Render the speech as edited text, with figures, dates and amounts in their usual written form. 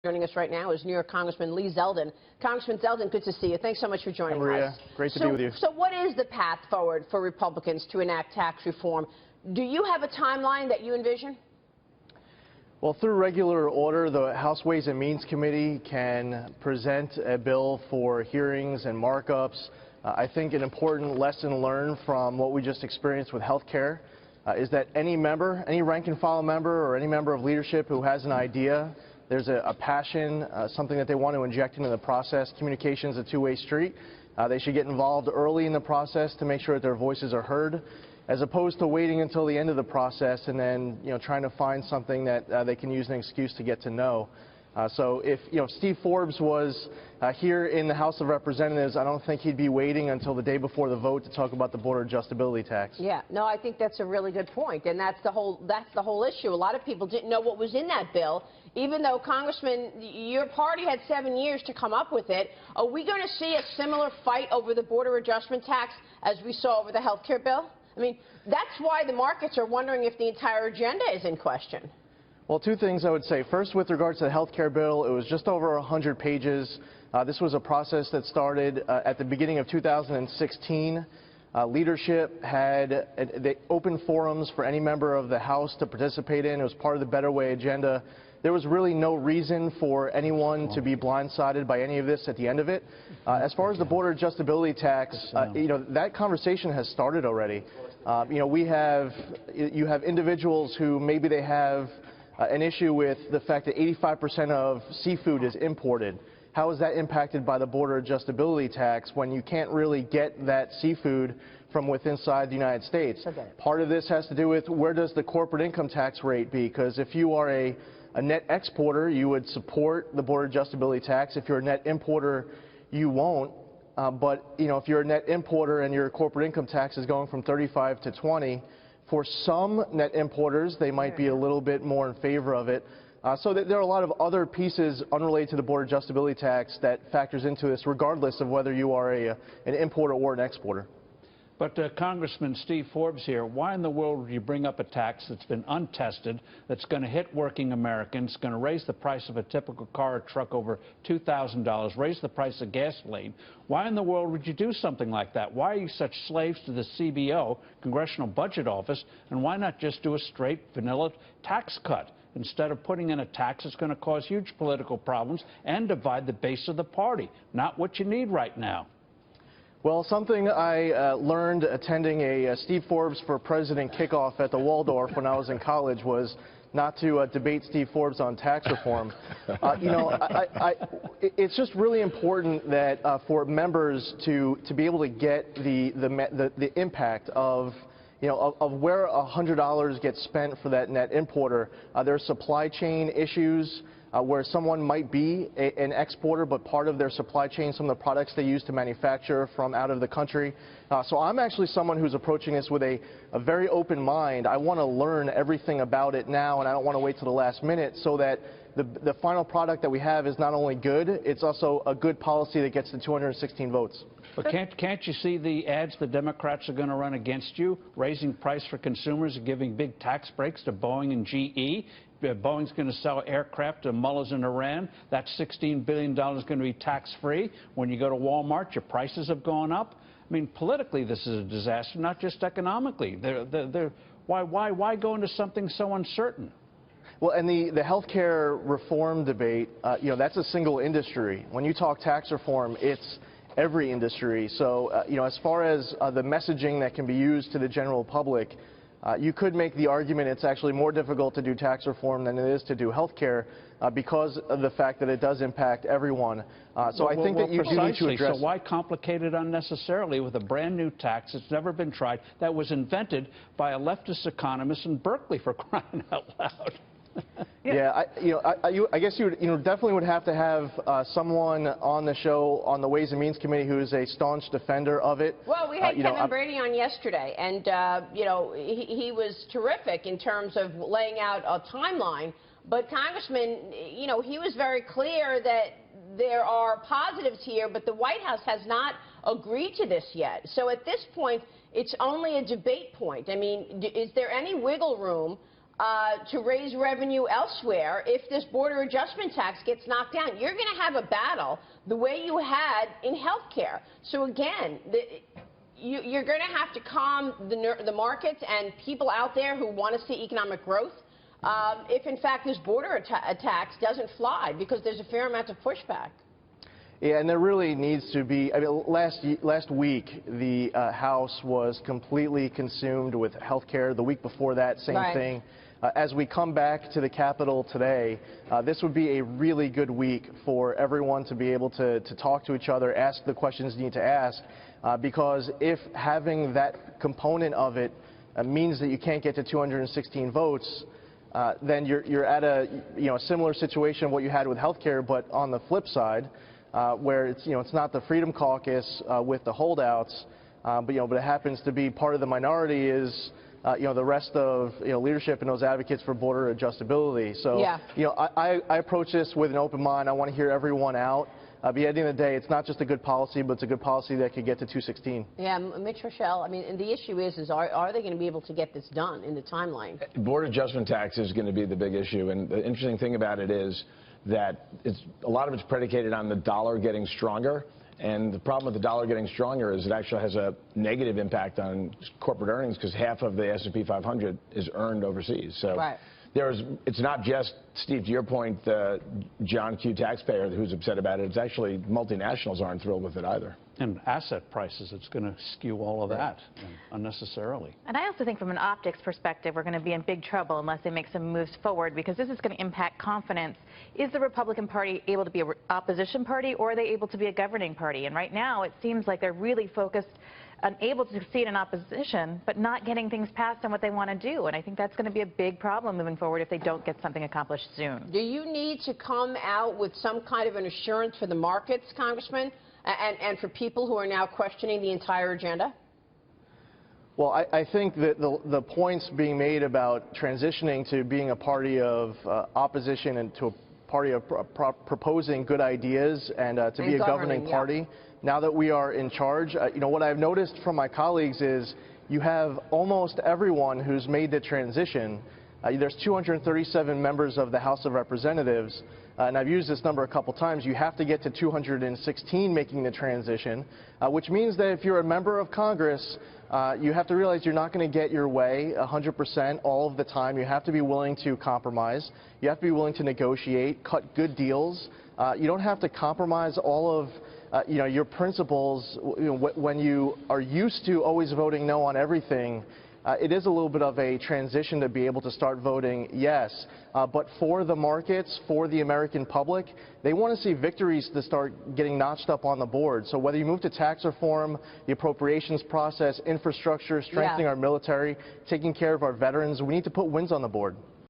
Joining us right now is New York Congressman Lee Zeldin. Congressman Zeldin, good to see you. Thanks so much for joining Maria, us. great to be with you. So what is the path forward for Republicans to enact tax reform? Do you have a timeline that you envision? Well, through regular order, the House Ways and Means Committee can present a bill for hearings and markups. I think an important lesson learned from what we just experienced with health care is that any member, any rank and file member or any member of leadership who has an idea, there's a passion, something that they want to inject into the process. Communication is a two-way street. They should get involved early in the process to make sure that their voices are heard, as opposed to waiting until the end of the process and then, trying to find something that they can use an excuse to get to know. So if, Steve Forbes was here in the House of Representatives, I don't think he'd be waiting until the day before the vote to talk about the border adjustability tax. Yeah, no, I think that's a really good point, and that's the whole issue. A lot of people didn't know what was in that bill, even though, Congressman, your party had 7 years to come up with it. Are we going to see a similar fight over the border adjustment tax as we saw over the health care bill? I mean, that's why the markets are wondering if the entire agenda is in question. Well, two things I would say. First, with regards to the health care bill, it was just over 100 pages. This was a process that started at the beginning of 2016. Leadership had open forums for any member of the House to participate in. It was part of the Better Way agenda. There was really no reason for anyone to be blindsided by any of this at the end of it. As far as the border adjustability tax, that conversation has started already. You have individuals who maybe they have an issue with the fact that 85% of seafood is imported. How is that impacted by the border adjustability tax when you can't really get that seafood from inside the United States? Okay. Part of this has to do with where does the corporate income tax rate be? Because if you are a net exporter, you would support the border adjustability tax. If you're a net importer, you won't. But if you're a net importer and your corporate income tax is going from 35 to 20, for some net importers, they might be a little bit more in favor of it. So there are a lot of other pieces unrelated to the border adjustability tax that factors into this, regardless of whether you are an importer or an exporter. But Congressman Steve Forbes here, why in the world would you bring up a tax that's been untested, that's going to hit working Americans, going to raise the price of a typical car or truck over $2,000, raise the price of gasoline? Why in the world would you do something like that? Why are you such slaves to the CBO, Congressional Budget Office, and why not just do a straight vanilla tax cut? Instead of putting in a tax that's going to cause huge political problems and divide the base of the party. Not what you need right now. Well, something I learned attending a Steve Forbes for President kickoff at the Waldorf when I was in college was not to debate Steve Forbes on tax reform. It's just really important that for members to be able to get the impact of where $100 gets spent for that net importer. There are supply chain issues where someone might be an exporter, but part of their supply chain, some of the products they use to manufacture from out of the country. So I'm actually someone who's approaching this with a very open mind. I want to learn everything about it now, and I don't want to wait till the last minute so that the final product that we have is not only good, it's also a good policy that gets the 216 votes. But can't you see the ads the Democrats are going to run against you, raising price for consumers and giving big tax breaks to Boeing and GE? Boeing's going to sell aircraft to mullahs in Iran. That $16 billion is going to be tax-free. When you go to Walmart, your prices have gone up. I mean, politically, this is a disaster, not just economically. Why go into something so uncertain? Well, and the health care reform debate, that's a single industry. When you talk tax reform, it's every industry. So, as far as the messaging that can be used to the general public, you could make the argument it's actually more difficult to do tax reform than it is to do health care because of the fact that it does impact everyone. So I think that you do need to address... So why complicate it unnecessarily with a brand new tax that's never been tried, that was invented by a leftist economist in Berkeley, for crying out loud? Yeah, I guess you definitely would have to have someone on the show on the Ways and Means Committee who is a staunch defender of it. Well, we had Kevin Brady on yesterday, and he was terrific in terms of laying out a timeline. But Congressman, he was very clear that there are positives here, but the White House has not agreed to this yet. So at this point, it's only a debate point. I mean, is there any wiggle room to raise revenue elsewhere if this border adjustment tax gets knocked down. You're going to have a battle the way you had in health care. So again, you're going to have to calm the markets and people out there who want to see economic growth if, in fact, this border tax doesn't fly, because there's a fair amount of pushback. Yeah, and there really needs to be. I mean, last week, the House was completely consumed with health care. The week before that, same thing. As we come back to the Capitol today, this would be a really good week for everyone to be able to talk to each other, ask the questions you need to ask, because if having that component of it means that you can't get to 216 votes, then you're at a similar situation of what you had with health care, but on the flip side, where it's not the Freedom Caucus with the holdouts, but it happens to be part of the minority is the rest of leadership and those advocates for border adjustability. So I approach this with an open mind. I want to hear everyone out. But at the end of the day, it's not just a good policy, but it's a good policy that could get to 216. Yeah, Mitch, Rochelle, I mean, and the issue is are they going to be able to get this done in the timeline? Border adjustment tax is going to be the big issue, and the interesting thing about it is that a lot of it's predicated on the dollar getting stronger. And the problem with the dollar getting stronger is it actually has a negative impact on corporate earnings, because half of the S&P 500 is earned overseas. So it's not just, Steve, to your point, the John Q. taxpayer who's upset about it. It's actually multinationals aren't thrilled with it either. And asset prices, it's going to skew all of that unnecessarily. And I also think from an optics perspective, we're going to be in big trouble unless they make some moves forward, because this is going to impact confidence. Is the Republican Party able to be an opposition party, or are they able to be a governing party? And right now, it seems like they're really focused on able to succeed in opposition, but not getting things passed on what they want to do. And I think that's going to be a big problem moving forward if they don't get something accomplished soon. Do you need to come out with some kind of an assurance for the markets, Congressman, and for people who are now questioning the entire agenda? Well, I think that the points being made about transitioning to being a party of opposition and to a party of proposing good ideas and to be a governing party, now that we are in charge, what I've noticed from my colleagues is you have almost everyone who's made the transition. There's 237 members of the House of Representatives, and I've used this number a couple times. You have to get to 216 making the transition, which means that if you're a member of Congress, you have to realize you're not going to get your way 100% all of the time. You have to be willing to compromise. You have to be willing to negotiate, cut good deals. You don't have to compromise all of your principles when you are used to always voting no on everything. It is a little bit of a transition to be able to start voting yes. But for the markets, for the American public, they want to see victories to start getting notched up on the board. So whether you move to tax reform, the appropriations process, infrastructure, strengthening our military, taking care of our veterans, we need to put wins on the board.